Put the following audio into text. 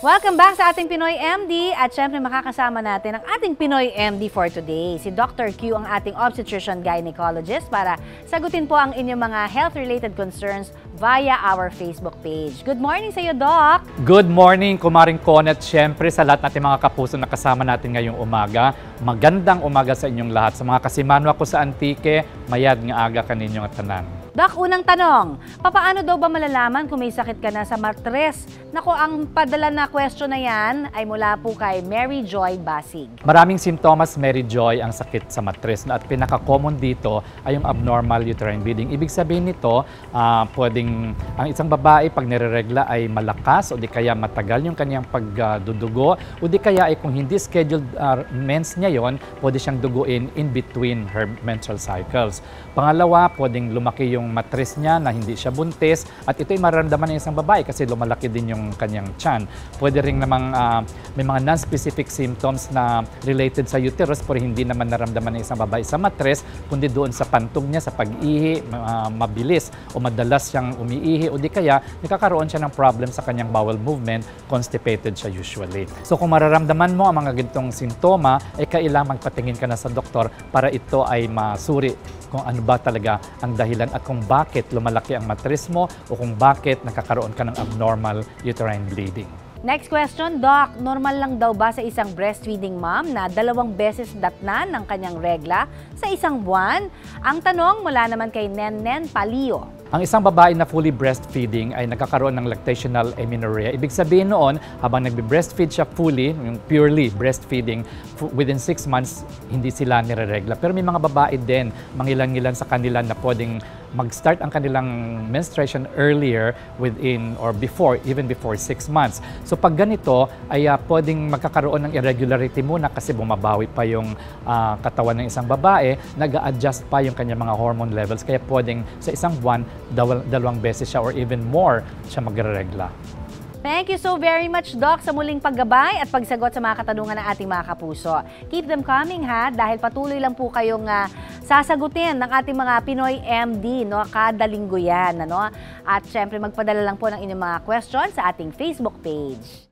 Welcome back sa ating Pinoy MD at syempre makakasama natin ang ating Pinoy MD for today. Si Dr. Q ang ating obstetrician gynecologist para sagutin po ang inyong mga health-related concerns via our Facebook page. Good morning sa iyo, Doc! Good morning, Kumaring Konet. Syempre sa lahat natin mga kapuso na kasama natin ngayong umaga. Magandang umaga sa inyong lahat. Sa mga kasimanwa ko sa Antique, mayad nga aga kaninyong tanan. Doc, unang tanong, papaano daw ba malalaman kung may sakit ka na sa matres? Naku, ang padala na question na yan ay mula po kay Mary Joy Basig. Maraming simptomas, Mary Joy, ang sakit sa matres. At pinaka-common dito ay yung abnormal uterine bleeding. Ibig sabihin nito, pwedeng ang isang babae pag nireregla ay malakas o di kaya matagal yung kanyang pagdudugo o di kaya ay kung hindi scheduled mens niya yon, pwede siyang duguin in between her menstrual cycles. Pangalawa, pwedeng lumaki yung matres niya na hindi siya buntis at ito ay mararamdaman ng isang babae kasi lumalaki din yung kanyang tiyan. Pwede rin namang may mga non-specific symptoms na related sa uterus pero hindi naman naramdaman ng isang babae sa matres kundi doon sa pantog niya, sa pag-ihi, mabilis o madalas siyang umiihi o di kaya nakakaroon siya ng problem sa kanyang bowel movement, constipated siya usually. So kung mararamdaman mo ang mga ganitong simptoma, ay kailangan magpatingin ka na sa doktor para ito ay masuri kung ano ba talaga ang dahilan at kung bakit lumalaki ang matres mo o kung bakit nakakaroon ka ng abnormal uterine bleeding. Next question, Doc, normal lang daw ba sa isang breastfeeding mom na 2 beses datnan ng kanyang regla sa isang buwan? Ang tanong mula naman kay Nen Palio. Ang isang babae na fully breastfeeding ay nagkakaroon ng lactational amenorrhea. Ibig sabihin noon, habang nagbe-breastfeed siya fully, yung purely breastfeeding, within 6 months, hindi sila nireregla. Pero may mga babae din, mangilan-ngilan sa kanila na pwedeng mag-start ang kanilang menstruation earlier within or before, even before 6 months. So pag ganito, ay pwedeng magkakaroon ng irregularity muna kasi bumabawi pa yung katawan ng isang babae, nag-a-adjust pa yung kanyang mga hormone levels. Kaya pwedeng sa isang buwan, 2 beses siya or even more siya magre-regla. Thank you so very much, Doc, sa muling paggabay at pagsagot sa mga katanungan ng ating mga kapuso. Keep them coming, ha, dahil patuloy lang po kayong sasagutin ng ating mga Pinoy MD, no, kada linggo yan, ano? At syempre magpadala lang po ng inyong mga questions sa ating Facebook page.